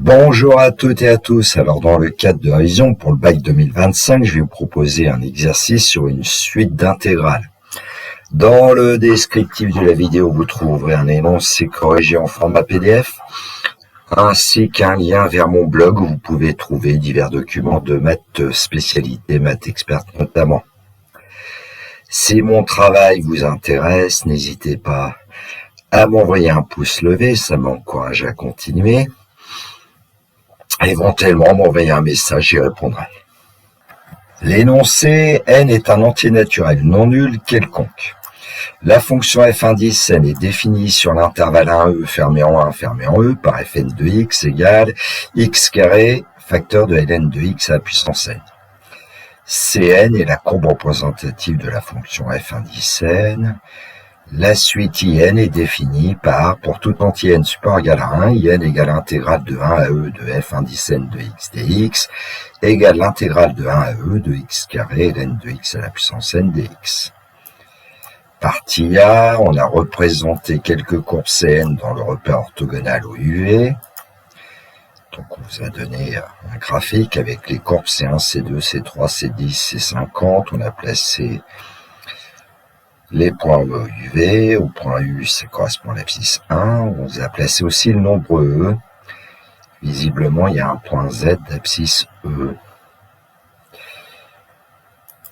Bonjour à toutes et à tous. Alors dans le cadre de révision pour le bac 2025, je vais vous proposer un exercice sur une suite d'intégrales. Dans le descriptif de la vidéo, vous trouverez un énoncé corrigé en format PDF, ainsi qu'un lien vers mon blog où vous pouvez trouver divers documents de maths spécialité, maths experte notamment. Si mon travail vous intéresse, n'hésitez pas à m'envoyer un pouce levé, ça m'encourage à continuer. Éventuellement m'envoyer un message, j'y répondrai. L'énoncé n est un entier naturel non nul quelconque. La fonction f indice n est définie sur l'intervalle 1e fermé en 1 fermé en e par fn de x égale x carré facteur de ln de x à la puissance n. Cn est la courbe représentative de la fonction f indice n. La suite in est définie par, pour tout entier n supérieur égal à 1, in égale l'intégrale de 1 à e de f indice n de x dx, égale l'intégrale de 1 à e de x carré ln de x à la puissance n dx. Partie A, on a représenté quelques courbes Cn dans le repère orthogonal au UV. Donc on vous a donné un graphique avec les courbes C1, C2, C3, C10, C50. On a placé les points E au UV, au point U, ça correspond à l'abscisse 1. On vous a placé aussi le nombre E. Visiblement, il y a un point Z d'abscisse E.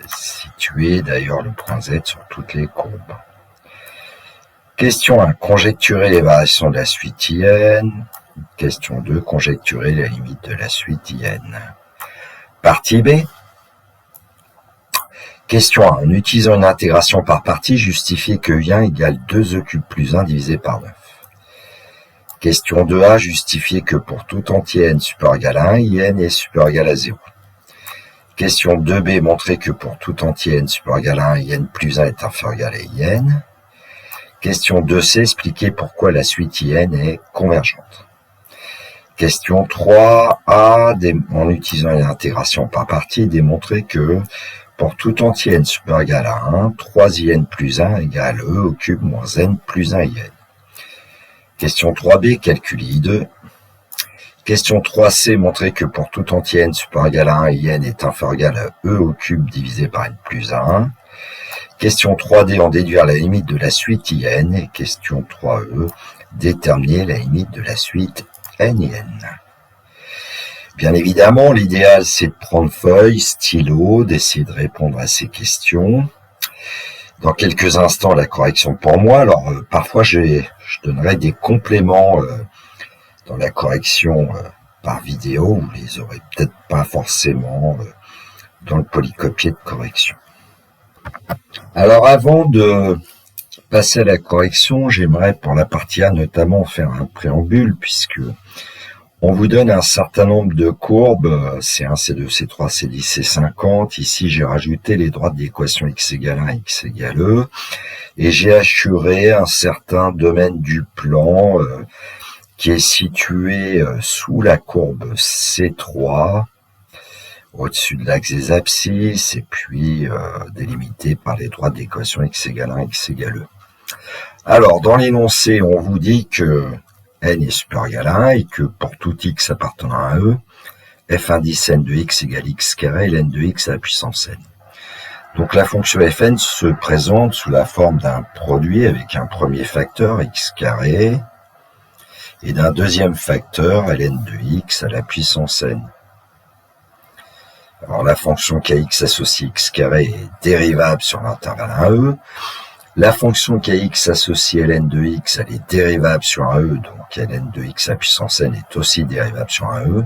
Situé d'ailleurs le point Z sur toutes les courbes. Question 1. Conjecturer les variations de la suite IN. Question 2. Conjecturer la limite de la suite IN. Partie B. Question 1. En utilisant une intégration par partie, justifiez que I1 égale 2e cube plus 1 divisé par 9. Question 2a. Justifiez que pour tout entier n supérieur égal à 1, IN est supérieur égal à 0. Question 2b. Montrez que pour tout entier n supérieur égal à 1, IN plus 1 est inférieur égal à IN. Question 2c. Expliquez pourquoi la suite IN est convergente. Question 3a. En utilisant une intégration par partie, démontrez que pour tout entier n supérieur égal à 1, 3in plus 1 égale e au cube moins n plus 1 in. Question 3b, calcul I2. Question 3c, montrer que pour tout entier n supérieur égal à 1, in est inférieur égal à e au cube divisé par n plus 1. Question 3d, en déduire la limite de la suite in. Et question 3e, déterminer la limite de la suite nin. Bien évidemment, l'idéal, c'est de prendre feuille, stylo, d'essayer de répondre à ces questions. Dans quelques instants, la correction pour moi. Alors, parfois, je donnerai des compléments dans la correction par vidéo. Vous les aurez peut-être pas forcément dans le polycopier de correction. Alors, avant de passer à la correction, j'aimerais pour la partie A notamment faire un préambule, puisque on vous donne un certain nombre de courbes, C1, C2, C3, C10, C50. Ici, j'ai rajouté les droites d'équation x égale 1, x égale e. Et j'ai assuré un certain domaine du plan qui est situé sous la courbe C3, au-dessus de l'axe des abscisses, et puis délimité par les droites d'équation x égale 1, x égale e. Alors, dans l'énoncé, on vous dit que n est supérieur égal à 1 et que pour tout x appartenant à E, f indice n de x égale x carré ln de x à la puissance n. Donc la fonction fn se présente sous la forme d'un produit avec un premier facteur x carré et d'un deuxième facteur ln de x à la puissance n. Alors la fonction kx associée x carré est dérivable sur l'intervalle 1e. La fonction kx associée ln de x, elle est dérivable sur un e, donc ln de x à puissance n est aussi dérivable sur un e.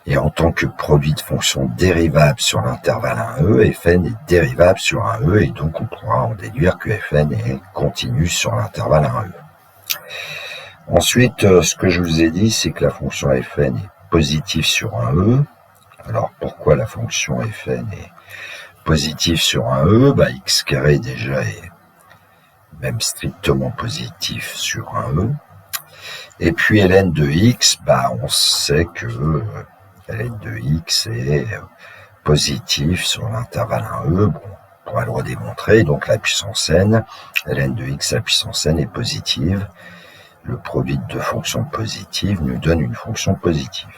Et en tant que produit de fonction dérivable sur l'intervalle 1e, fn est dérivable sur un e, et donc on pourra en déduire que fn est continu sur l'intervalle 1e. Ensuite, ce que je vous ai dit, c'est que la fonction fn est positive sur un e. Alors pourquoi la fonction fn est positive sur un e? X carré déjà est même strictement positif sur un e. Et puis ln de x, on sait que ln de x est positif sur l'intervalle 1e. Bon, on pourra le redémontrer. Donc la puissance n, ln de x à puissance n est positive. le produit de deux fonctions positives nous donne une fonction positive.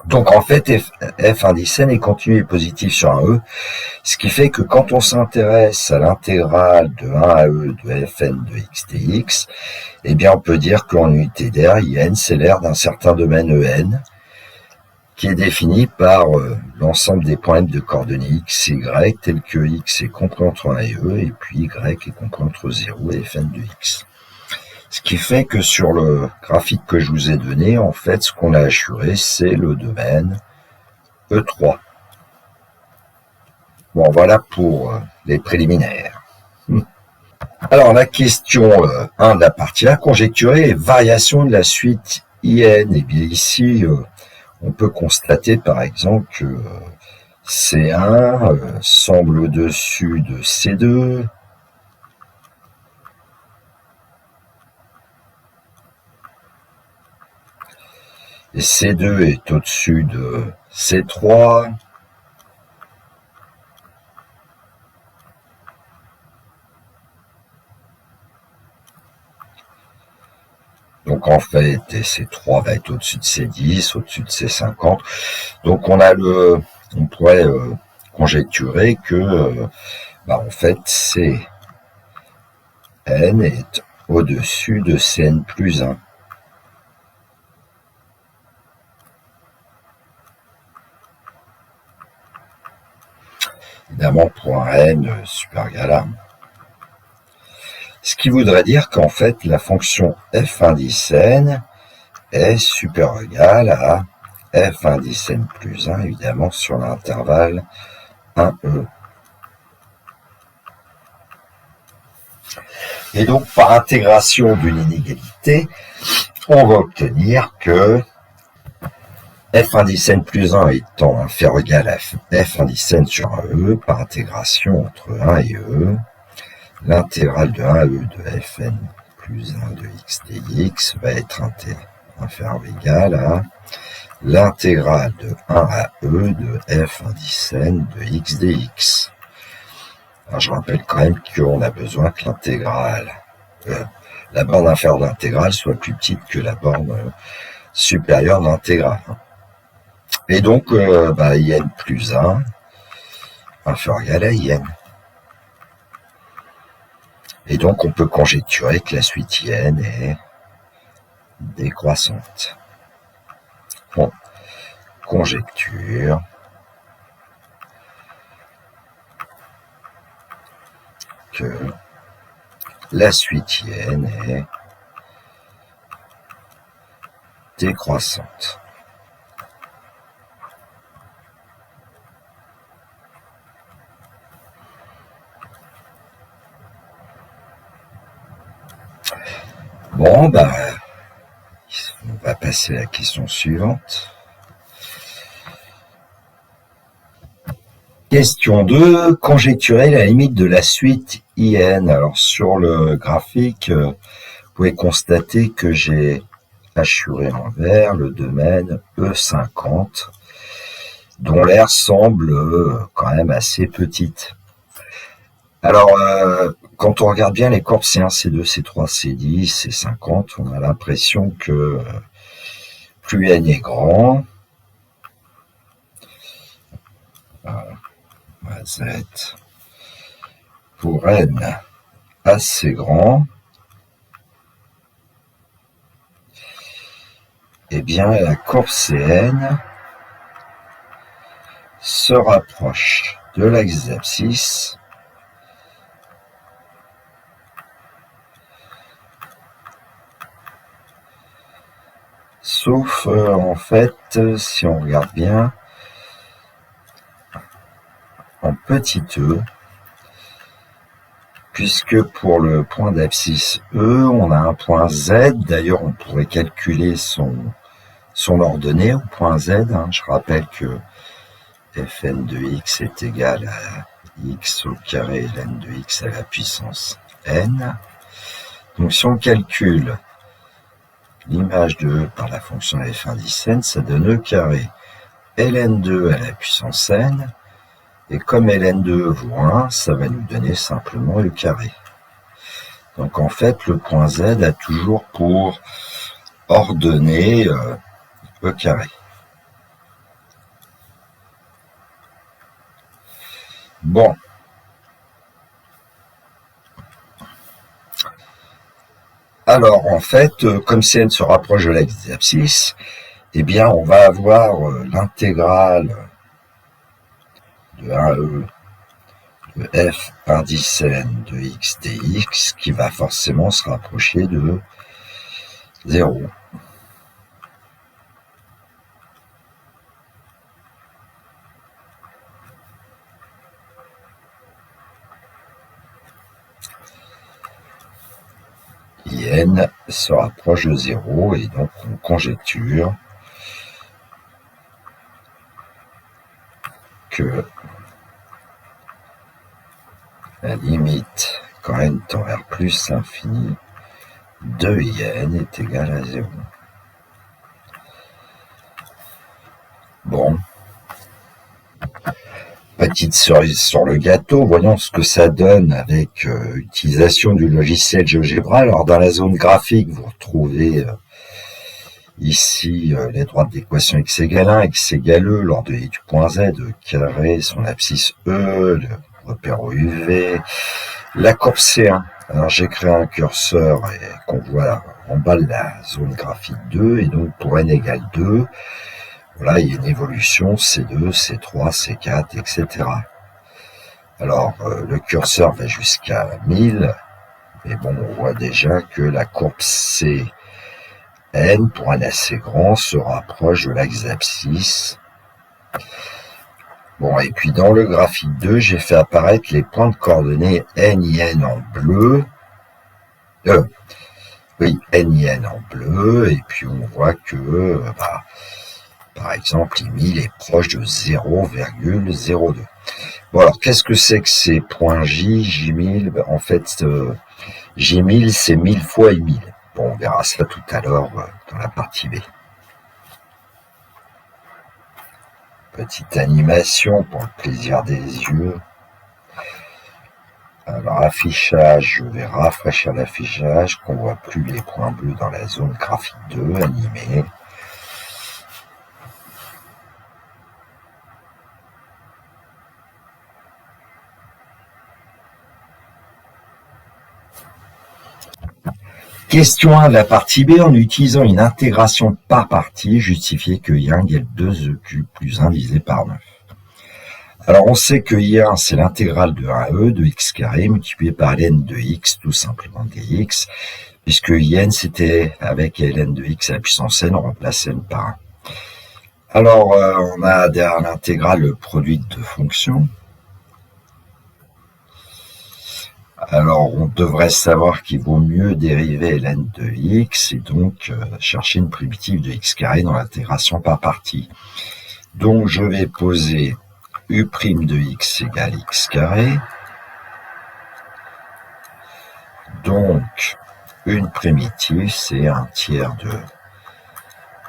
Donc en fait, f indice n est continu et positif sur un E, ce qui fait que quand on s'intéresse à l'intégrale de 1 à E de fn de x dx, eh bien on peut dire qu'en unité d'air, In c'est l'aire d'un certain domaine En, qui est défini par l'ensemble des points de coordonnées x et y, tels que x est compris entre 1 et E, et puis y est compris entre 0 et fn de x. Ce qui fait que sur le graphique que je vous ai donné, en fait, ce qu'on a assuré, c'est le domaine E3. Bon, voilà pour les préliminaires. Alors, la question 1 de la partie 1, conjecturer les variations de la suite IN. Et bien ici, on peut constater par exemple que C1 semble au-dessus de C2, et C2 est au-dessus de C3, donc en fait C3 va être au-dessus de C10, au-dessus de C50, donc on pourrait conjecturer que en fait Cn est au-dessus de Cn plus 1. Évidemment pour un n super égal à 1. Ce qui voudrait dire qu'en fait la fonction f indice n est supérieure ou égale à f indice n plus 1, évidemment sur l'intervalle 1e. Et donc par intégration d'une inégalité, on va obtenir que f indice n plus 1 étant inférieur ou égal à f indice n sur 1e, par intégration entre 1 et e, l'intégrale de 1 à e de fn plus 1 de x dx va être inférieur ou égal à l'intégrale de 1 à e de f indice n de x dx. Alors je rappelle quand même qu'on a besoin que l'intégrale, la borne inférieure de l'intégrale soit plus petite que la borne supérieure de l'intégrale. Et donc, in plus 1 inférieur ou égal à in. Et donc, on peut conjecturer que la suite in est décroissante. On conjecture que la suite in est décroissante. Bon, on va passer à la question suivante. Question 2, conjecturer la limite de la suite IN. Alors sur le graphique, vous pouvez constater que j'ai assuré en vert le domaine E50, dont l'aire semble quand même assez petite. Alors, quand on regarde bien les courbes C1, C2, C3, C10, C50, on a l'impression que plus n est grand, Z pour n assez grand, eh bien la courbe Cn se rapproche de l'axe des abscisses sauf en fait, si on regarde bien, en petit e, puisque pour le point d'abscisse E, on a un point Z, d'ailleurs on pourrait calculer son ordonnée au point Z, je rappelle que fn de x est égal à x au carré ln de x à la puissance n. Donc si on calcule l'image de E par la fonction f indice n, ça donne E carré ln de E à la puissance n, et comme ln de E vaut 1, ça va nous donner simplement E carré. Donc en fait, le point Z a toujours pour ordonnée E carré. Bon. Alors en fait, comme Cn se rapproche de l'axe des abscisses, eh bien on va avoir l'intégrale de 1e de f indice n de x dx qui va forcément se rapprocher de 0. In se rapproche de 0 et donc on conjecture que la limite quand n tend vers plus l'infini de in est égale à 0. Bon. Petite cerise sur le gâteau, voyons ce que ça donne avec l'utilisation du logiciel GeoGebra. Alors dans la zone graphique, vous retrouvez ici les droites d'équation x égale 1, x égale e, l'ordonnée du point Z, E carré, son abscisse E, le repère UV, la courbe C1. Alors j'ai créé un curseur qu'on voit en bas de la zone graphique 2, et donc pour n égale 2, voilà, il y a une évolution C2, C3, C4, etc. Alors, le curseur va jusqu'à 1000, mais bon, on voit déjà que la courbe CN, pour un assez grand, se rapproche de l'axe abscisse. Bon, et puis dans le graphique 2, j'ai fait apparaître les points de coordonnées N, IN en bleu. Oui, N, IN en bleu, et puis on voit que, par exemple, 1000 est proche de 0,02. Bon, alors, qu'est-ce que c'est que ces points J, J1000? En fait, J1000, c'est 1000 fois et 1000. Bon, on verra ça tout à l'heure dans la partie B. Petite animation pour le plaisir des yeux. Alors, affichage, je vais rafraîchir l'affichage, qu'on voit plus les points bleus dans la zone graphique 2, animée. Question 1 de la partie B, en utilisant une intégration par partie, justifiez que I1 égale 2EQ plus 1 divisé par 9. Alors on sait que I1 c'est l'intégrale de 1e de x carré multiplié par ln de x, tout simplement dx, puisque In c'était avec ln de x à la puissance n, on remplace n par 1. Alors on a derrière l'intégrale le produit de deux fonctions. Alors, on devrait savoir qu'il vaut mieux dériver ln de x et donc chercher une primitive de x carré dans l'intégration par partie. Donc, je vais poser u' de x égale x carré. Donc, une primitive, c'est un tiers de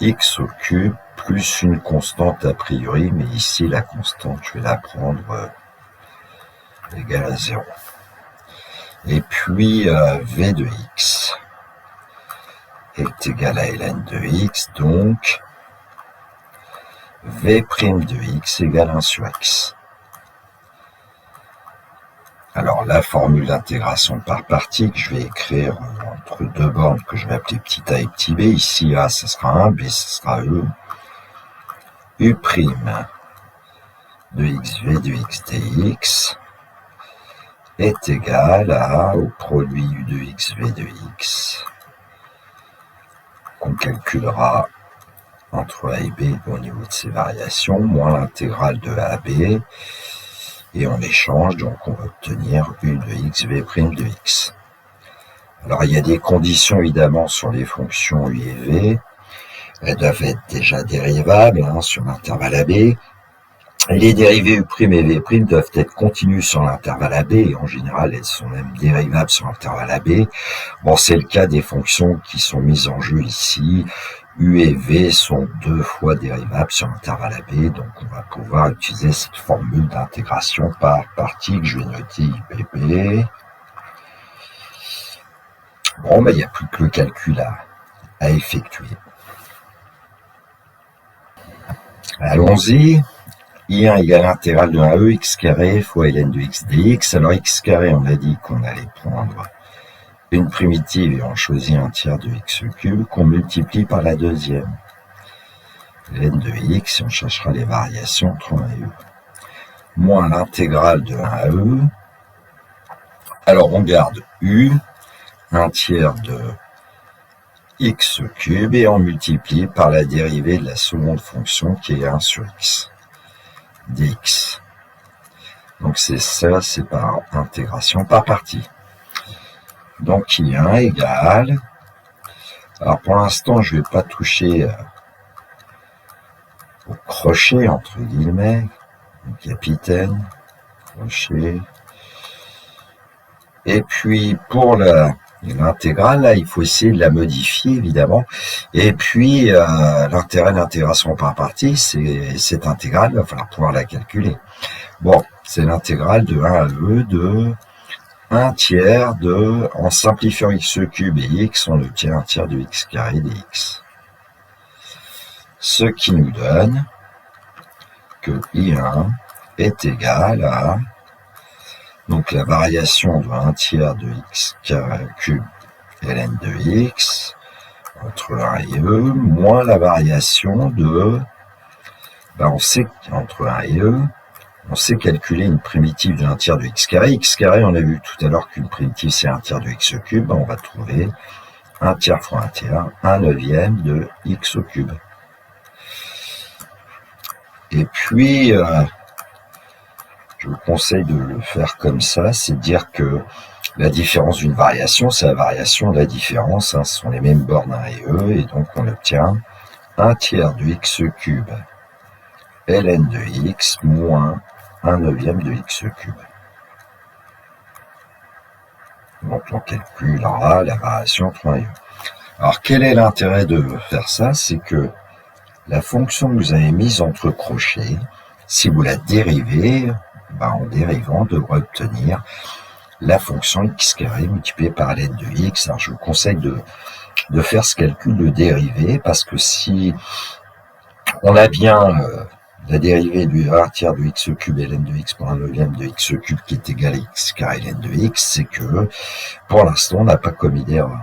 x au cube plus une constante a priori, mais ici, la constante, je vais la prendre égale à 0. Et puis v de x est égal à ln de x, donc v' de x égale 1 sur x. Alors la formule d'intégration par partie que je vais écrire entre deux bornes que je vais appeler petit a et petit b, ici a ce sera 1, b ce sera e, u' de x v de x dx est égal au produit u de x, v de x, qu'on calculera entre a et b au niveau de ces variations, moins l'intégrale de a à b, et on échange, donc on va obtenir u de x, v' de x. Alors il y a des conditions évidemment sur les fonctions u et v, elles doivent être déjà dérivables sur l'intervalle a b. Les dérivées u' et v' doivent être continues sur l'intervalle AB, et en général, elles sont même dérivables sur l'intervalle AB. Bon, c'est le cas des fonctions qui sont mises en jeu ici. U et V sont deux fois dérivables sur l'intervalle AB, donc on va pouvoir utiliser cette formule d'intégration par partie que je vais noter IPP. Bon, il n'y a plus que le calcul à effectuer. Allons-y. I1 égale l'intégrale de 1e x carré fois ln de x dx. Alors x carré, on a dit qu'on allait prendre une primitive et on choisit un tiers de x cube qu'on multiplie par la deuxième. Ln de x, on cherchera les variations entre 1 et e. Moins l'intégrale de 1 à e. Alors on garde u, un tiers de x cube et on multiplie par la dérivée de la seconde fonction qui est 1 sur x dx. Donc c'est ça, c'est par intégration par partie. Donc I1 égale, alors pour l'instant je ne vais pas toucher au crochet entre guillemets, capitaine, crochet, et puis pour l'intégrale, là, il faut essayer de la modifier, évidemment. Et puis, l'intérêt de l'intégration par partie, c'est cette intégrale, il va falloir pouvoir la calculer. Bon, c'est l'intégrale de 1 à e de 1 tiers de, en simplifiant x cube et x, on obtient 1 tiers de x carré dx. Ce qui nous donne que I1 est égal à, donc la variation de 1 tiers de x cube ln de x entre 1 et e, moins la variation de, on sait entre 1 et e, on sait calculer une primitive de 1 tiers de x carré. X carré, on a vu tout à l'heure qu'une primitive c'est 1 tiers de x cube, on va trouver 1 tiers fois 1 tiers, 1 neuvième de x au cube. Et puis, je vous conseille de le faire comme ça, c'est dire que la différence d'une variation, c'est la variation de la différence, ce sont les mêmes bornes 1 et e, et donc on obtient 1 tiers de x cube ln de x moins 1 neuvième de x cube. Donc on calculera la variation entre 1 et e. Alors quel est l'intérêt de faire ça? C'est que la fonction que vous avez mise entre crochets, si vous la dérivez, en dérivant, on devra obtenir la fonction x carré multipliée par ln de x. Alors je vous conseille de faire ce calcul de dérivée, parce que si on a bien la dérivée du 1 tiers de x cube ln de x pour 1 neuvième de x cube qui est égal à x carré ln de x, c'est que pour l'instant on n'a pas commis d'erreur.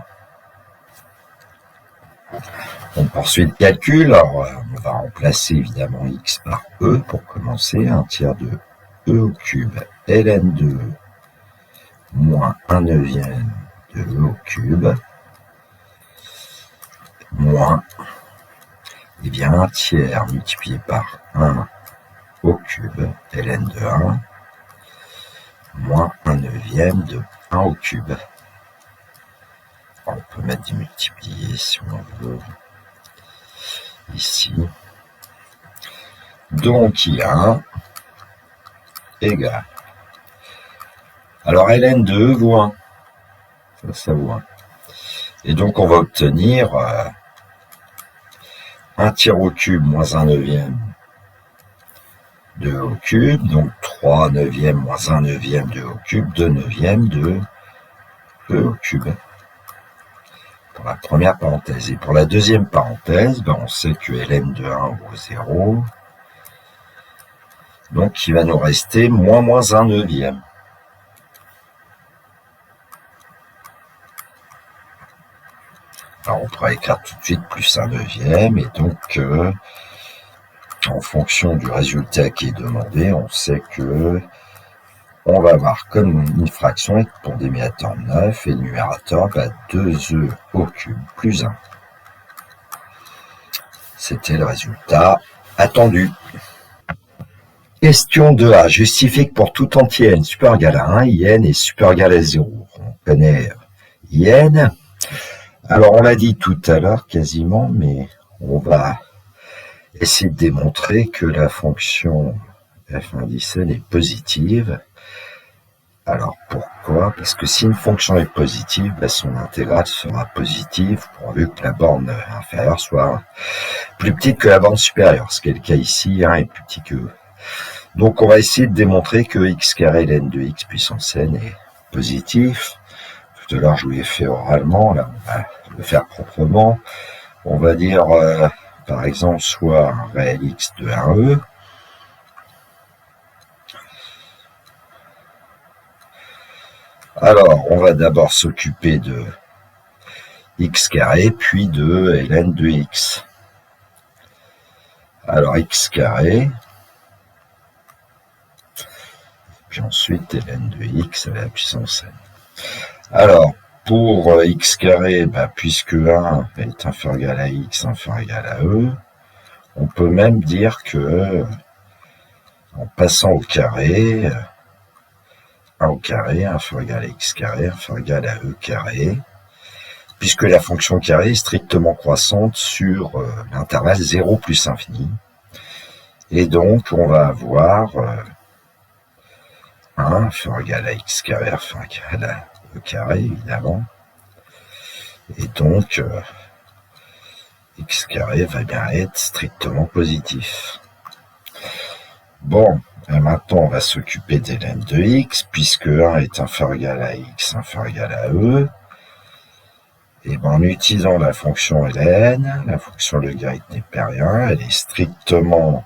On poursuit le calcul, alors on va remplacer évidemment x par e pour commencer, 1 tiers de e au cube ln de e moins 1 neuvième de e au cube moins, eh bien 1 tiers multiplié par 1 au cube ln de 1 moins 1 neuvième de 1 au cube. On peut mettre des multipliés si on veut. Ici. Donc I1 égale. Alors ln de e vaut 1. Ça vaut 1. Et donc on va obtenir 1 tiers au cube moins 1 neuvième de e au cube. Donc 3 neuvièmes moins 1 neuvième de e au cube. 2 neuvièmes de e au cube. Pour la première parenthèse. Et pour la deuxième parenthèse, on sait que ln de 1 vaut 0. Donc il va nous rester moins 1 neuvième. Alors on pourra écrire tout de suite plus 1 neuvième. Et donc, en fonction du résultat qui est demandé, on sait que on va avoir comme une fraction pour dénominateur 9 et le numérateur 2e au cube plus 1. C'était le résultat attendu. Question 2a. Justifier que pour tout entier n supérieur égal à 1, in est supérieur égal à 0. On connaît in. Alors on l'a dit tout à l'heure quasiment, mais on va essayer de démontrer que la fonction f1 n est positive. Alors pourquoi? Parce que si une fonction est positive, son intégrale sera positive pourvu que la borne inférieure soit plus petite que la borne supérieure, ce qui est le cas ici, 1 est plus petit que e. Donc on va essayer de démontrer que x carré ln de x puissance n est positif. Tout à l'heure, je vous l'ai fait oralement, là, on va le faire proprement. On va dire, par exemple, soit un réel x de 1e. Alors, on va d'abord s'occuper de x carré, puis de ln de x. Alors, x carré, puis ensuite ln de x à la puissance n. Alors, pour x carré, puisque 1 est inférieur égal à x, inférieur égal à e, on peut même dire que, en passant au carré, 1 au carré, inférieur égal à x carré, inférieur égal à e carré, puisque la fonction carré est strictement croissante sur l'intervalle 0 plus infini. Et donc, on va avoir 1 inférieur égal à x carré, inférieur égal à e carré, évidemment. Et donc, x carré va bien être strictement positif. Bon, maintenant on va s'occuper des ln de x, puisque 1 est inférieur égal à x, inférieur égal à e. Et en utilisant la fonction ln, la fonction logarithme népérien, elle est strictement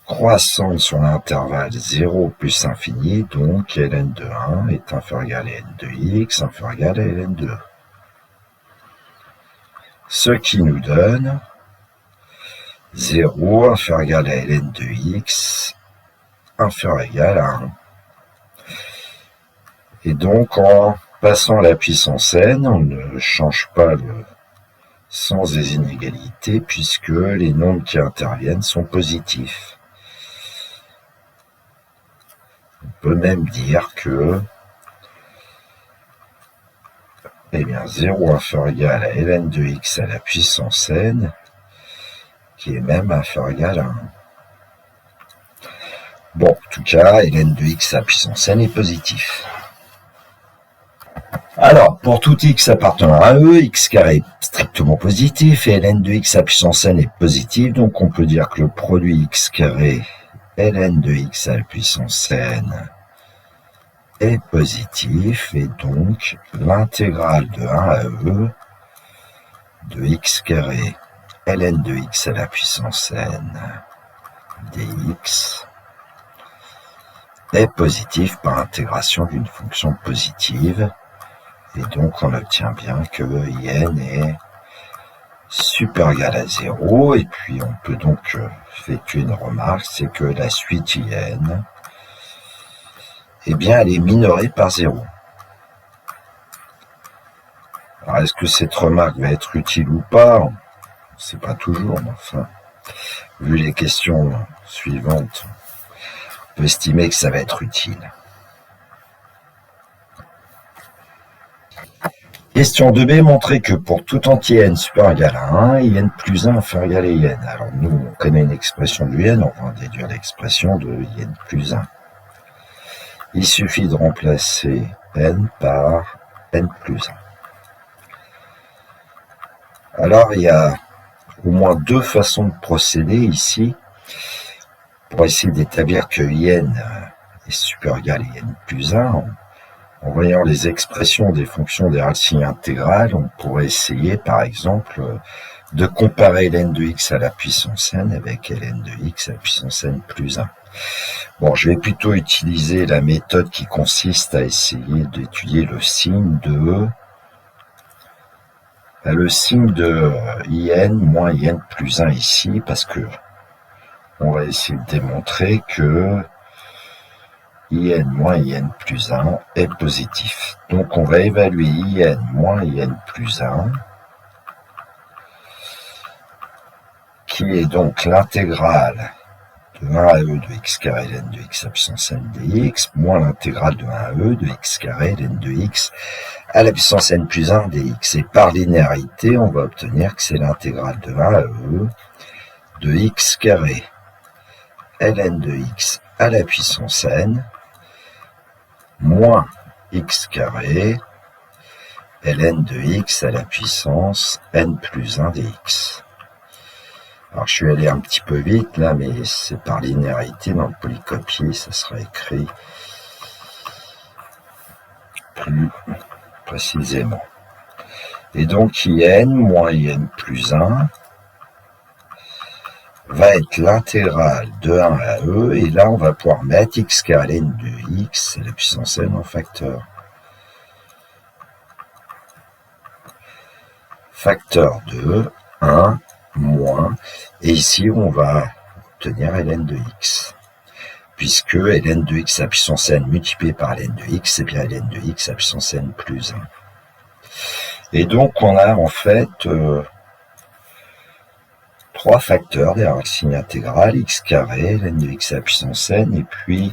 croissante sur l'intervalle 0 plus infini, donc ln de 1 est inférieur égal à ln de x, inférieur égal à ln de e. Ce qui nous donne 0 inférieur égal à ln de x, inférieur égal à 1. Et donc, en passant à la puissance n, on ne change pas le sens des inégalités, puisque les nombres qui interviennent sont positifs. On peut même dire que 0 inférieur égal à ln de x à la puissance n, qui est même inférieur égal à 1. Bon, en tout cas, ln de x à la puissance n est positif. Alors, pour tout x appartenant à E, x carré est strictement positif et ln de x à la puissance n est positif, donc on peut dire que le produit x carré ln de x à la puissance n est positif, et donc l'intégrale de 1 à E de x carré ln de x à la puissance n dx est positif par intégration d'une fonction positive, et donc on obtient bien que in est supérieur égal à 0, et puis on peut donc effectuer une remarque, c'est que la suite in, eh bien elle est minorée par 0. Alors est-ce que cette remarque va être utile ou pas? On ne sait pas toujours, mais enfin, vu les questions suivantes, on peut estimer que ça va être utile. Question 2b, montrer que pour tout entier n supérieur égal à 1, in plus 1 inférieur égal à in. Alors nous, on connaît une expression de in, on va déduire l'expression de in plus 1. Il suffit de remplacer n par n plus 1. Alors il y a au moins deux façons de procéder ici pour essayer d'établir que in est supérieur égal à in plus 1. En voyant les expressions des fonctions des racines intégrales, on pourrait essayer, par exemple, de comparer ln de x à la puissance n avec ln de x à la puissance n plus 1. Bon, je vais plutôt utiliser la méthode qui consiste à essayer d'étudier le signe de in moins in plus 1 ici, parce que on va essayer de démontrer que in moins in plus 1 est positif. Donc on va évaluer in moins in plus 1, qui est donc l'intégrale de 1 à e de x carré ln de x à puissance n dx, moins l'intégrale de 1 à e de x carré ln de x à la puissance n plus 1 dx. Et par linéarité, on va obtenir que c'est l'intégrale de 1 à e de x carré ln de x à la puissance n moins x carré ln de x à la puissance n plus 1 dx. Alors je suis allé un petit peu vite là, mais c'est par linéarité. Dans le polycopier, ça sera écrit plus précisément. Et donc in moins in plus 1 va être l'intégrale de 1 à e, et là on va pouvoir mettre x carré ln de x à la puissance n en facteur. Facteur de 1 moins, et ici on va obtenir ln de x, puisque ln de x à puissance n multiplié par ln de x, c'est bien ln de x à puissance n plus 1. Et donc on a en fait trois facteurs derrière le signe intégral, x carré, ln de x à puissance n, et puis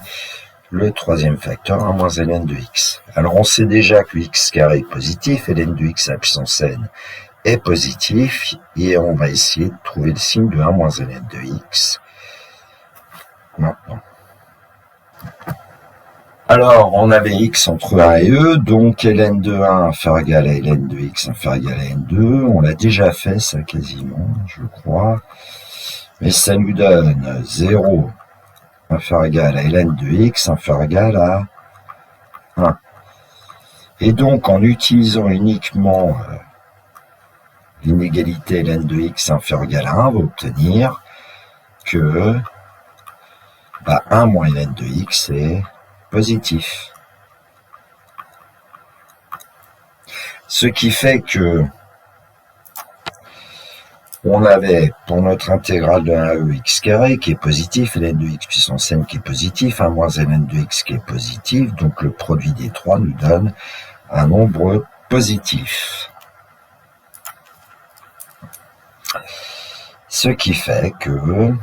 le troisième facteur, 1 moins ln de x. Alors on sait déjà que x carré est positif, et ln de x à puissance n est positif, et on va essayer de trouver le signe de 1 moins ln de x maintenant. Alors, on avait x entre 1 et e, donc ln de 1 inférieur égal à ln de x inférieur égal à n2. On l'a déjà fait, ça, quasiment, je crois. Mais ça nous donne 0 inférieur égal à ln de x inférieur égal à 1. Et donc, en utilisant uniquement l'inégalité ln de x inférieur égal à 1, on va obtenir que 1 moins ln de x est positif. Ce qui fait que on avait pour notre intégrale de 1 à e x carré qui est positif, ln de x puissance n qui est positif, 1 moins ln de x qui est positif, donc le produit des trois nous donne un nombre positif. Ce qui fait que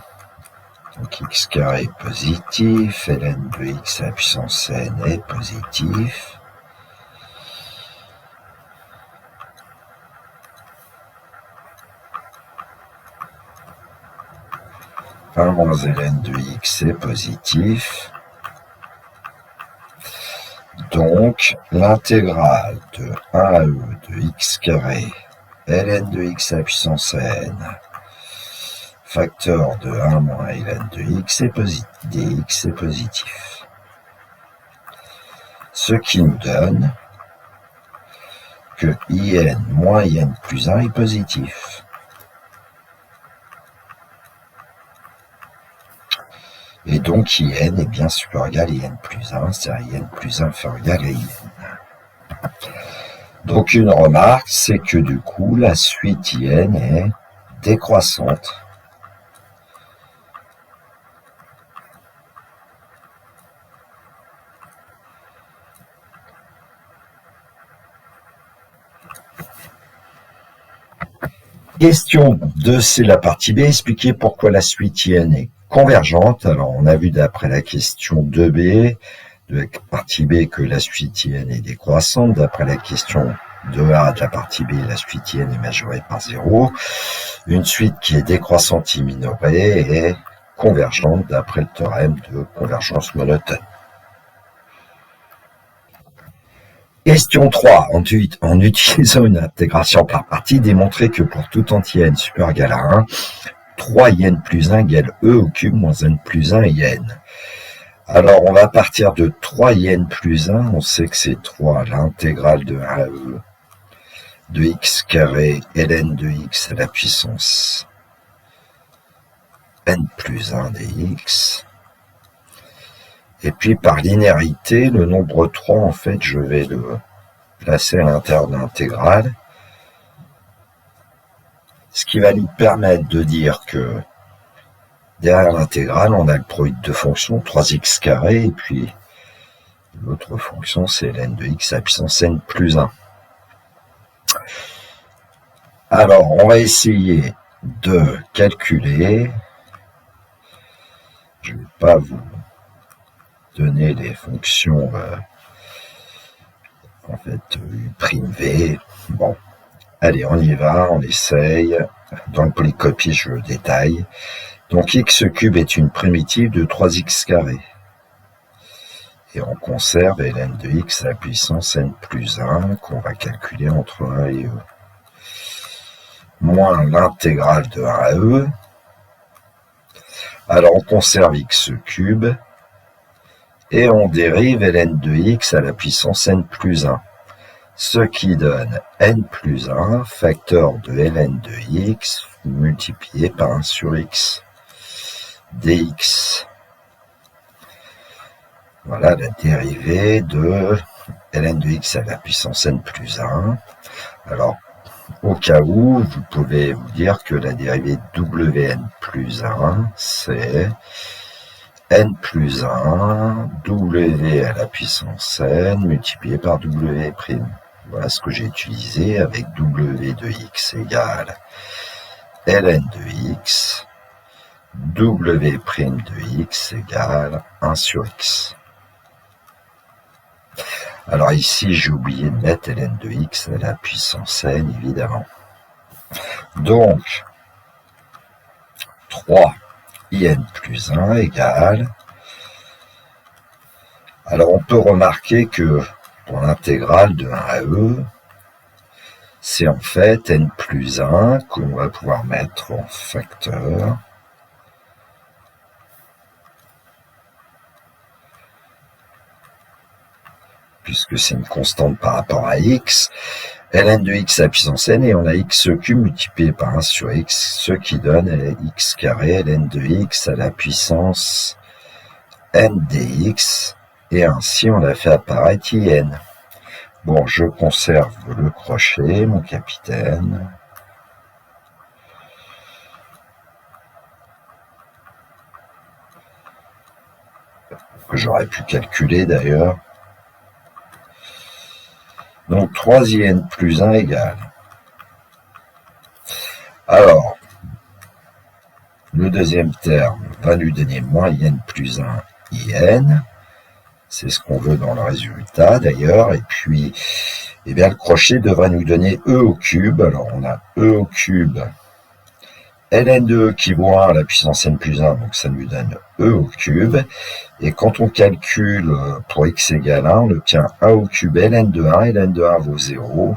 donc x carré est positif, ln de x à la puissance n est positif. Moins ln de x est positif. Donc, l'intégrale de 1 à e de x carré, ln de x à la puissance n, facteur de 1 moins ln de x est positif, dx est positif. Ce qui nous donne que in moins in plus 1 est positif. Et donc in est bien supérieur égal à in plus 1, c'est-à-dire in plus 1 inférieur égal à in. Donc une remarque, c'est que du coup, la suite in est décroissante. Question 2, c'est la partie B. Expliquer pourquoi la suite in est convergente. Alors, on a vu d'après la question 2B, de la partie B, que la suite in est décroissante. D'après la question 2A de la partie B, la suite in est majorée par 0. Une suite qui est décroissante et minorée est convergente d'après le théorème de convergence monotone. Question 3. En utilisant une intégration par partie, démontrer que pour tout entier n supérieur égal à 1, 3 in plus 1 égale e au cube moins n plus 1 in. Alors, on va partir de 3 in plus 1. On sait que c'est 3, l'intégrale de 1 à e de x carré ln de x à la puissance n plus 1 dx. Et puis, par linéarité, le nombre 3, en fait, je vais le placer à l'intérieur de l'intégrale. Ce qui va nous permettre de dire que derrière l'intégrale, on a le produit de deux fonctions, 3x carré, et puis l'autre fonction, c'est ln de x à la puissance n plus 1. Alors, on va essayer de calculer. Je ne vais pas vous donner les fonctions en fait U'(v). Bon, allez, on y va, on essaye. Dans le polycopie, je le détaille. Donc x cube est une primitive de 3x carré. Et on conserve ln de x à la puissance n plus 1 qu'on va calculer entre 1 et e. Moins l'intégrale de 1 à e. Alors on conserve x cube. Et on dérive ln de x à la puissance n plus 1. ce qui donne n plus 1 facteur de ln de x multiplié par 1 sur x dx. Voilà la dérivée de ln de x à la puissance n plus 1. Alors, au cas où, vous pouvez vous dire que la dérivée de wn plus 1, c'est n plus 1 w à la puissance n multiplié par w'. Voilà ce que j'ai utilisé avec w de x égale ln de x, w' de x égale 1 sur x. Alors ici, j'ai oublié de mettre ln de x à la puissance n, évidemment. Donc, 3 in plus 1 égale... Alors, on peut remarquer que pour l'intégrale de 1 à e, c'est en fait n plus 1 qu'on va pouvoir mettre en facteur. Puisque c'est une constante par rapport à x, ln de x à la puissance n, et on a x cube multiplié par 1 sur x, ce qui donne x carré ln de x à la puissance n dx, et ainsi on a fait apparaître in. Bon, je conserve le crochet, mon capitaine. Que j'aurais pu calculer d'ailleurs. Donc 3in plus 1 égale. Alors, le deuxième terme va nous donner moins in plus 1 in. C'est ce qu'on veut dans le résultat d'ailleurs. Et puis, eh bien, le crochet devrait nous donner e au cube. Alors, on a e au cube ln de e qui vaut 1 à la puissance n plus 1. Donc, ça nous donne e au cube. Et quand on calcule pour x égale 1, on obtient 1 au cube ln de 1. Ln de 1 vaut 0.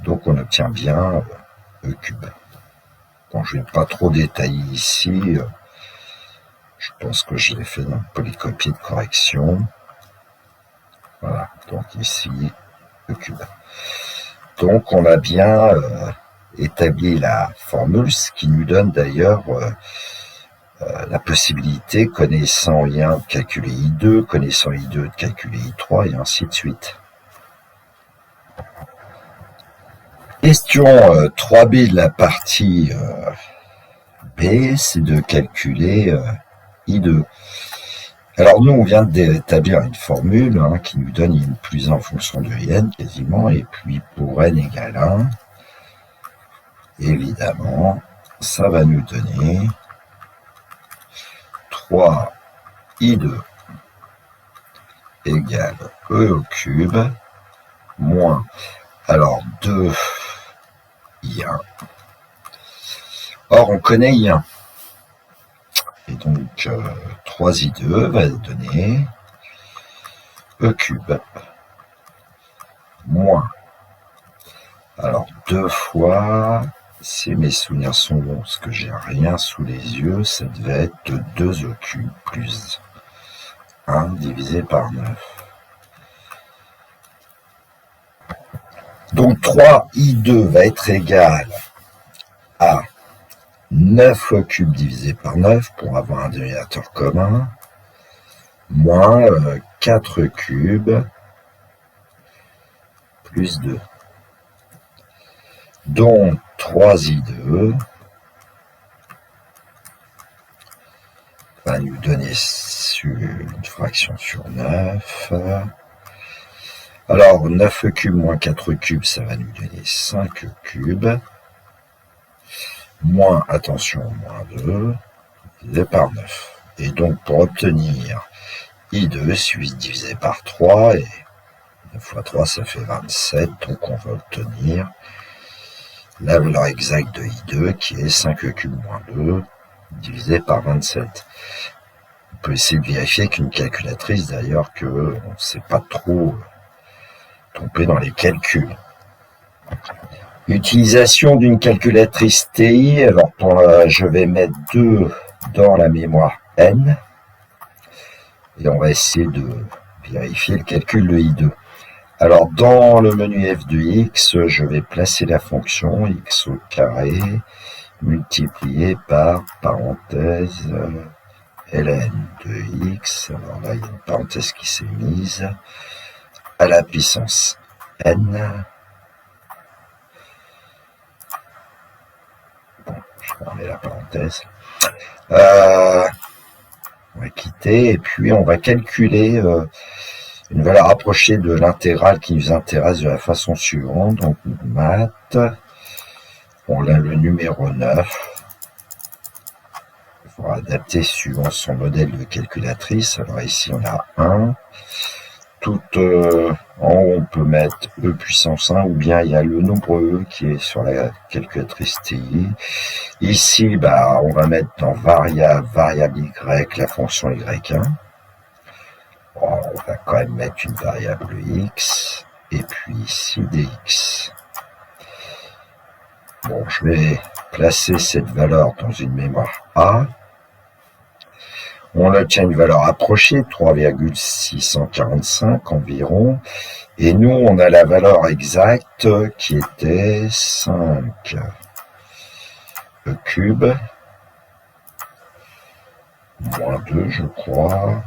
Donc, on obtient bien e cube. Bon, je ne vais pas trop détailler ici. Je pense que je l'ai fait dans le polycopier de correction. Voilà, donc ici, e cube. Donc, on a bien établi la formule, ce qui nous donne d'ailleurs la possibilité, connaissant I1, de calculer I2, connaissant I2, de calculer I3, et ainsi de suite. Question 3b de la partie B, c'est de calculer I2. Alors nous, on vient d'établir une formule qui nous donne I plus 1 en fonction de IN quasiment, et puis pour N égale 1, évidemment, ça va nous donner 3 I2 égale E au cube moins, alors 2 I1. Or, on connaît I1. Et donc, 3i2 va donner e cube moins, alors 2 fois, si mes souvenirs sont bons, parce que j'ai rien sous les yeux, ça devait être 2e cube plus 1 divisé par 9. Donc 3i2 va être égal à 9 au cube divisé par 9 pour avoir un dénominateur commun, moins 4 cubes plus 2. Donc 3i2 va nous donner une fraction sur 9. Alors 9 cubes moins 4 cubes, ça va nous donner 5 cubes. Moins, attention, moins 2, divisé par 9. Et donc, pour obtenir I2, suffit de diviser par 3, et 9 fois 3, ça fait 27, donc on va obtenir la valeur exacte de I2, qui est 5 cubes moins 2, divisé par 27. On peut essayer de vérifier avec une calculatrice, d'ailleurs, qu'on ne s'est pas trop trompé dans les calculs. Utilisation d'une calculatrice TI, alors je vais mettre 2 dans la mémoire N, et on va essayer de vérifier le calcul de I2. Alors, dans le menu f de x, je vais placer la fonction x au carré multiplié par parenthèse ln de x. Alors là, il y a une parenthèse qui s'est mise à la puissance n. Bon, je ferme la parenthèse. On va quitter et puis on va calculer une valeur approchée de l'intégrale qui nous intéresse de la façon suivante. Donc, maths, on a le numéro 9. Il faudra adapter suivant son modèle de calculatrice. Alors ici, on a 1. Tout en haut, on peut mettre e puissance 1 ou bien il y a le nombre e qui est sur la calculatrice TI. Ici, on va mettre dans variable y, la fonction y1. Bon, on va quand même mettre une variable x et puis ici dx. Bon, je vais placer cette valeur dans une mémoire A. On obtient une valeur approchée, 3,645 environ. Et nous, on a la valeur exacte qui était 5 e cube moins 2, je crois.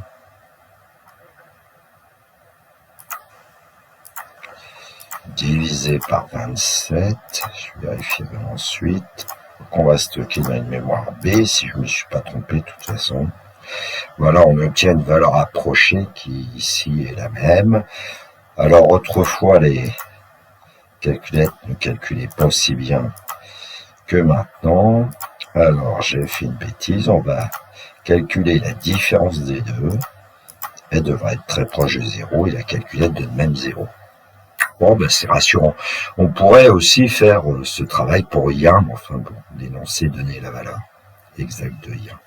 Divisé par 27. Je vérifierai ensuite. Donc on va stocker dans une mémoire B, si je ne me suis pas trompé de toute façon. Voilà, on obtient une valeur approchée qui ici est la même. Alors autrefois, les calculettes ne calculaient pas aussi bien que maintenant. Alors j'ai fait une bêtise, on va calculer la différence des deux. Elle devrait être très proche de 0 et la calculette donne même 0. Bon, c'est rassurant. On pourrait aussi faire ce travail pour I1, mais enfin bon, l'énoncé donner la valeur exacte de I1.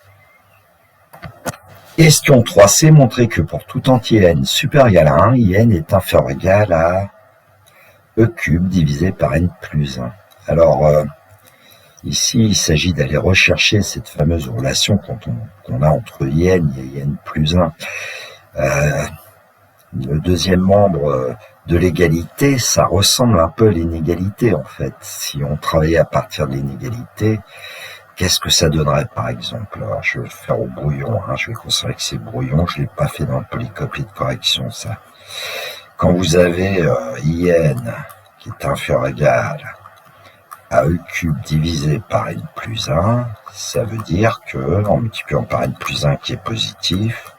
Question 3c, montrer que pour tout entier n supérieur égal à 1, IN est inférieur ou égal à e cube divisé par n plus 1. Alors, ici, il s'agit d'aller rechercher cette fameuse relation qu'on a entre IN et IN plus 1. Le deuxième membre de l'égalité, ça ressemble un peu à l'inégalité en fait. Si on travaillait à partir de l'inégalité, qu'est-ce que ça donnerait par exemple? Alors, je vais le faire au brouillon, je vais considérer que c'est brouillon, je ne l'ai pas fait dans le polycopier de correction ça. Quand vous avez IN qui est inférieur ou égal à e cube divisé par n plus 1, ça veut dire que, en multipliant par n plus 1 qui est positif,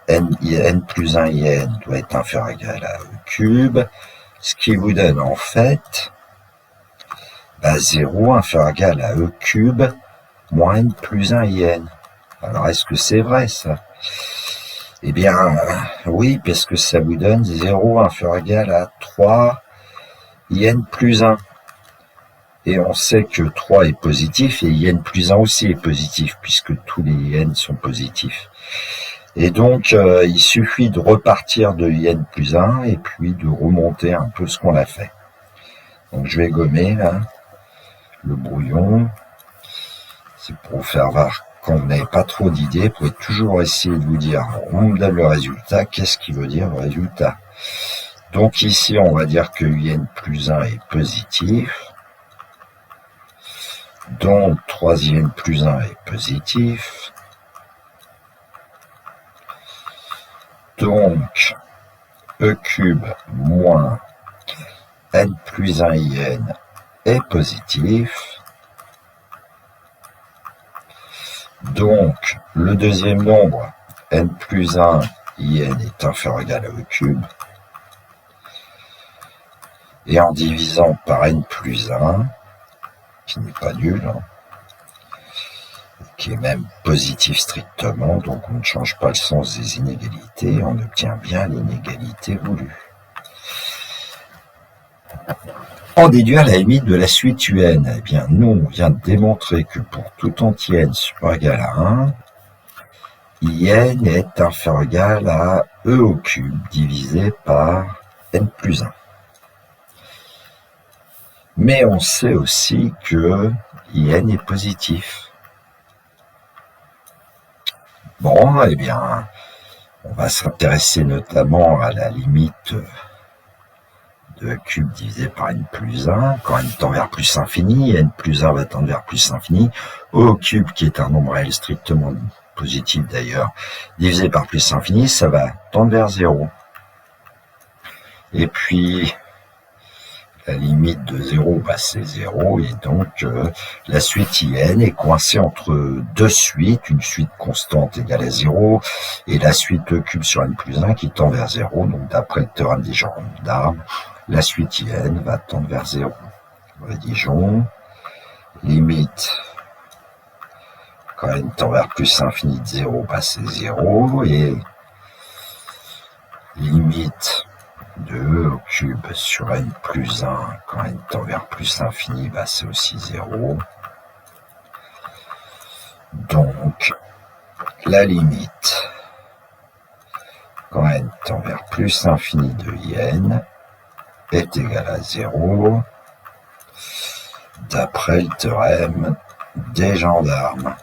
n plus 1 IN doit être inférieur ou égal à e cube, ce qui vous donne en fait 0 inférieur ou égal à e cube moins n plus 1 IN. Alors est-ce que c'est vrai ça? Eh bien oui, parce que ça vous donne 0 inférieur ou égal à 3 IN plus 1. Et on sait que 3 est positif et IN plus 1 aussi est positif puisque tous les IN sont positifs. Et donc, il suffit de repartir de IN plus 1 et puis de remonter un peu ce qu'on a fait. Donc, je vais gommer là, le brouillon. C'est pour vous faire voir quand vous n'avez pas trop d'idées. Vous pouvez toujours essayer de vous dire, on me donne le résultat, qu'est-ce qui veut dire le résultat? Donc ici, on va dire que IN plus 1 est positif. Donc 3IN plus 1 est positif. Donc E cube moins N plus 1 IN est positif. Donc le deuxième nombre N plus 1 IN est inférieur ou égal à E cube. Et en divisant par N plus 1, qui n'est pas nul, qui est même positif strictement, donc on ne change pas le sens des inégalités, on obtient bien l'inégalité voulue. En déduire la limite de la suite UN, eh bien nous on vient de démontrer que pour tout entier n supérieur ou égal à 1, IN est inférieur ou égal à E au cube divisé par N plus 1. Mais on sait aussi que IN est positif. Bon, eh bien, on va s'intéresser notamment à la limite de e cube divisé par n plus 1, quand n tend vers plus infini, n plus 1 va tendre vers plus infini, e au cube, qui est un nombre réel strictement positif d'ailleurs, divisé par plus infini, ça va tendre vers 0. Et puis, la limite de 0, c'est 0, et donc la suite IN est coincée entre deux suites, une suite constante égale à 0, et la suite e cube sur n plus 1 qui tend vers 0, donc d'après le théorème des gendarmes, la suite IN va tendre vers 0. Rédigeons, limite, quand n tend vers plus infini de 0, c'est 0, et limite de e au cube sur n plus 1, quand n tend vers plus infini, c'est aussi 0. Donc, la limite, quand n tend vers plus infini de IN, est égale à 0, d'après le théorème des gendarmes,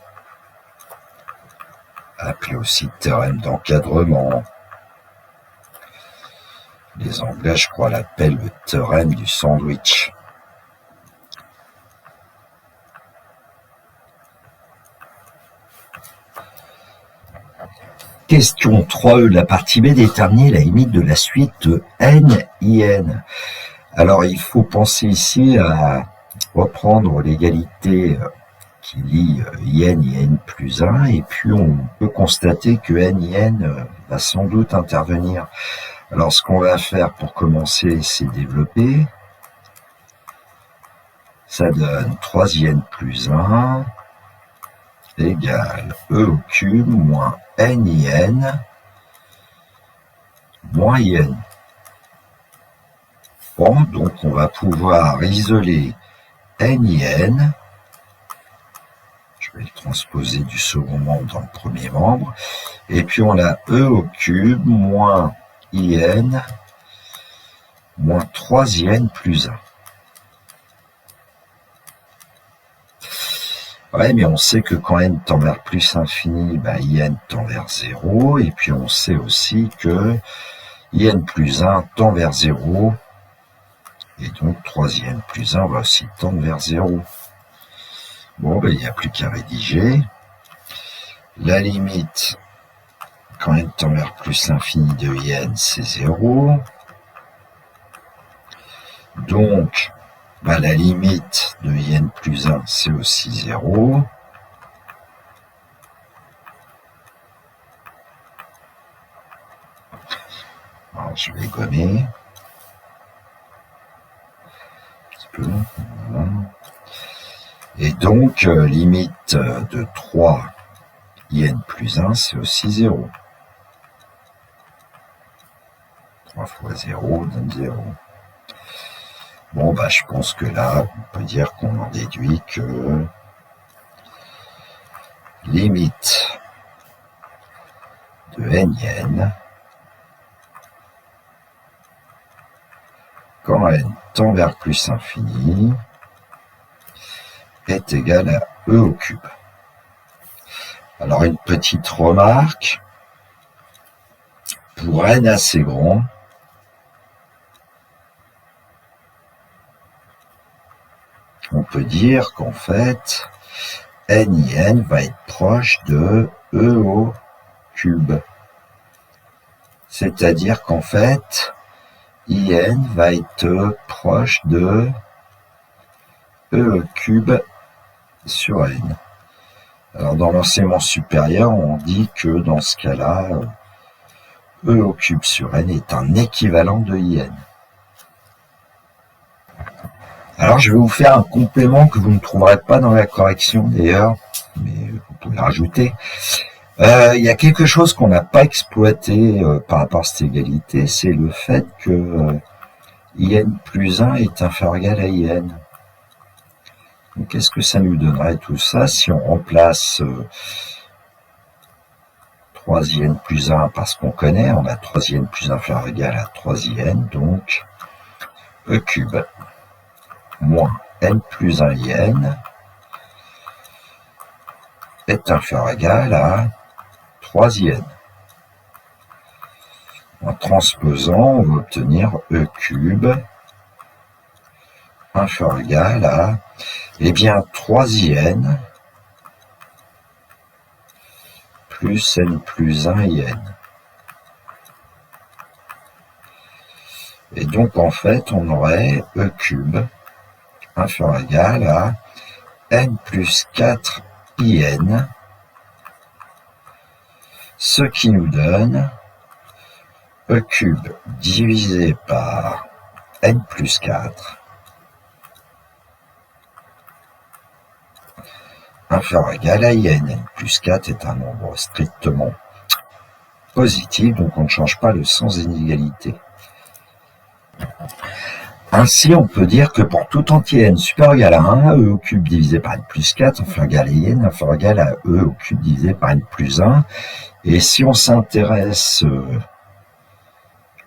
appelé aussi théorème d'encadrement. Les Anglais, je crois, l'appellent le théorème du sandwich. Question 3e de la partie B, déterminer la limite de la suite de NIN. Alors, il faut penser ici à reprendre l'égalité qui lie IN et N plus 1, et puis on peut constater que NIN va sans doute intervenir. Alors, ce qu'on va faire pour commencer, c'est développer. Ça donne 3n plus 1 égale e au cube moins NIN moins IN. Bon, donc on va pouvoir isoler NIN. Je vais le transposer du second membre dans le premier membre. Et puis on a e au cube moins IN moins 3n plus 1. Ouais, mais on sait que quand n tend vers plus infini, IN tend vers 0, et puis on sait aussi que IN plus 1 tend vers 0, et donc 3n plus 1 va aussi tendre vers 0. Bon, il n'y a plus qu'à rédiger. La limite, quand n tend vers plus l'infini de IN, c'est 0. Donc, la limite de IN plus 1, c'est aussi 0. Alors, je vais gommer. Un petit peu. Voilà. Et donc, limite de 3 IN plus 1, c'est aussi 0. 3 fois 0 donne 0. Bon, je pense que là, on peut dire qu'on en déduit que limite de NIN, quand n tend vers plus infini, est égale à e au cube. Alors, une petite remarque, pour n assez grand, on peut dire qu'en fait, NIN va être proche de E au cube. C'est-à-dire qu'en fait, IN va être proche de E au cube sur N. Alors, dans l'enseignement supérieur, on dit que dans ce cas-là, E au cube sur N est un équivalent de IN. Alors, je vais vous faire un complément que vous ne trouverez pas dans la correction, d'ailleurs, mais vous pouvez le rajouter. Il y a quelque chose qu'on n'a pas exploité par rapport à cette égalité, c'est le fait que IN plus 1 est inférieur égal à IN. Donc, qu'est-ce que ça nous donnerait tout ça si on remplace 3IN plus 1 parce qu'on connaît, on a 3IN plus 1 inférieur égal à 3IN, donc E cube moins n plus 1 IN est inférieur égal à 3IN. En transposant, on va obtenir E cube inférieur ou égal à, eh bien, 3in plus n plus 1 in. Et donc, en fait, on aurait e cube inférieur ou égal à n plus 4 in, ce qui nous donne e cube divisé par n plus 4 inférieur ou égal à in. N plus 4 est un nombre strictement positif, donc on ne change pas le sens des inégalités. Ainsi, on peut dire que pour tout entier n supérieur ou égal à 1, e au cube divisé par n plus 4 inférieur ou égal à in inférieur ou égal à e au cube divisé par n plus 1. Et si on s'intéresse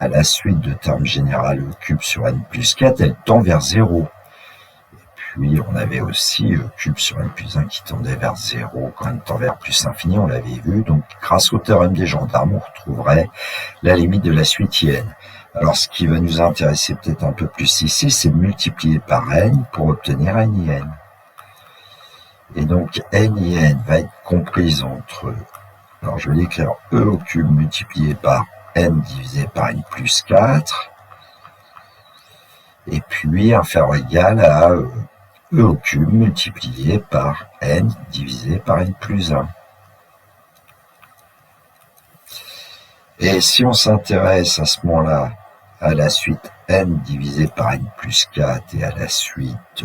à la suite de termes général e cube sur n plus 4, elle tend vers 0. Puis on avait aussi e cube sur n plus 1 qui tendait vers 0 quand n tend vers plus infini, on l'avait vu. Donc grâce au théorème des gendarmes, on retrouverait la limite de la suite in. Alors ce qui va nous intéresser peut-être un peu plus ici, c'est multiplier par n pour obtenir n. Et donc n va être comprise entre, alors je vais l'écrire e au cube multiplié par n divisé par n plus 4, et puis inférieur ou égal à e au cube multiplié par n divisé par n plus 1. Et si on s'intéresse à ce moment-là à la suite n divisé par n plus 4 et à la suite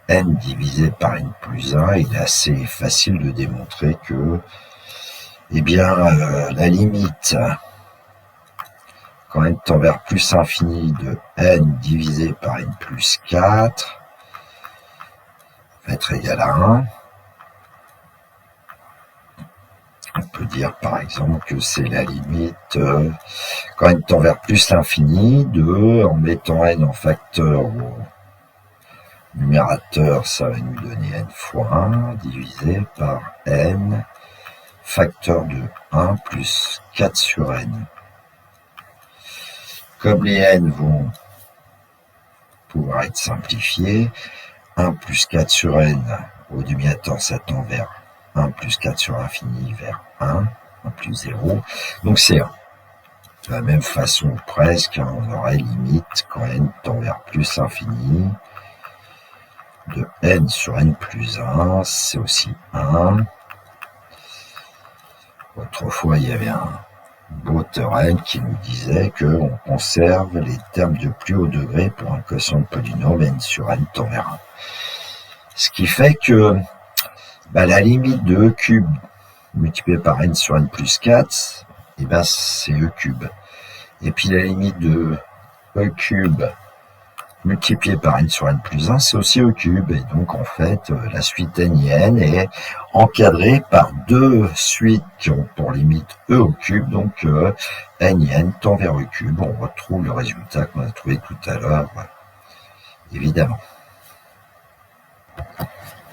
n divisé par n plus 1, il est assez facile de démontrer que, eh bien, la limite, quand n tend vers plus infini de n divisé par n plus 4, va être égal à 1. On peut dire par exemple que c'est la limite quand n tend vers plus l'infini de, en mettant n en facteur au numérateur, ça va nous donner n fois 1 divisé par n facteur de 1 plus 4 sur n. Comme les n vont pouvoir être simplifiés, 1 plus 4 sur n au numérateur, ça tend vers 1 plus 4 sur infini vers 1 plus 0, donc c'est 1. De la même façon, presque, on aurait limite quand n tend vers plus infini de n sur n plus 1, c'est aussi 1. Autrefois, il y avait un beau théorème qui nous disait qu'on conserve les termes de plus haut degré pour un quotient de polynôme n sur n tend vers 1. Ce qui fait que la limite de e cube multiplié par n sur n plus 4, et c'est e cube. Et puis la limite de e cube multiplié par n sur n plus 1, c'est aussi e cube. Et donc en fait, la suite n est encadrée par deux suites qui ont pour limite e au cube. Donc n tend vers e cube. On retrouve le résultat qu'on a trouvé tout à l'heure, évidemment.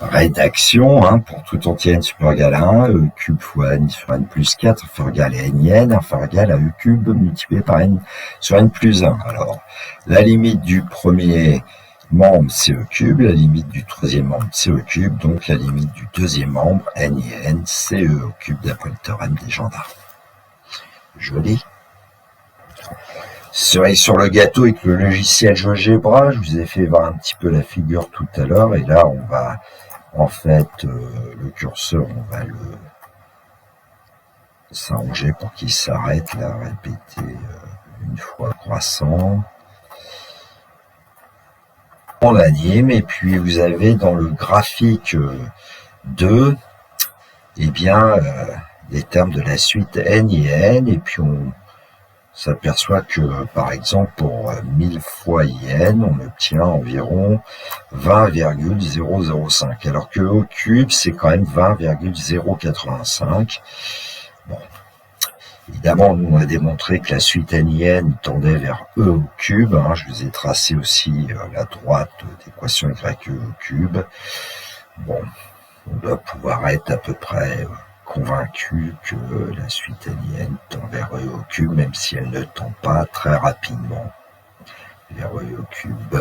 Rédaction, pour tout entier n supérieur égal à 1, e cube fois n sur n plus 4 inférieur égal à n inférieur égal à e cube multiplié par n sur n plus 1. Alors, la limite du premier membre, c'est e cube, la limite du troisième membre, c'est e cube, donc la limite du deuxième membre, n, c'est e au cube d'après le théorème des gendarmes. Joli. Cerise sur le gâteau avec le logiciel GeoGebra, je vous ai fait voir un petit peu la figure tout à l'heure, et là on va, en fait, le curseur, on va le s'arranger pour qu'il s'arrête, là, répéter une fois croissant. On l'anime, et puis vous avez dans le graphique 2, eh bien, les termes de la suite n et n, et puis on s'aperçoit que, par exemple, pour 1000 fois in, on obtient environ 20,005, alors que au cube, c'est quand même 20,085. Bon, évidemment, nous, on a démontré que la suite n tendait vers e au cube. Je vous ai tracé aussi la droite d'équation y au cube. Bon, on doit pouvoir être à peu près convaincu que la suite n tend vers e au cube, même si elle ne tend pas très rapidement vers e au cube.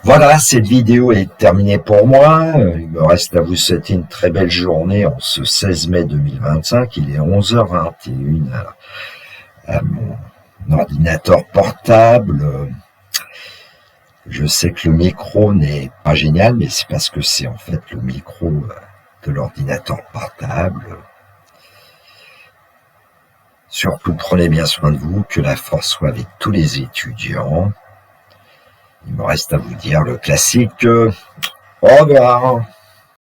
Voilà, cette vidéo est terminée pour moi. Il me reste à vous souhaiter une très belle journée en ce 16 mai 2025. Il est 11h21 à mon ordinateur portable. Je sais que le micro n'est pas génial, mais c'est parce que c'est en fait le micro de l'ordinateur portable. Surtout, prenez bien soin de vous, que la force soit avec tous les étudiants. Il me reste à vous dire le classique. Au revoir.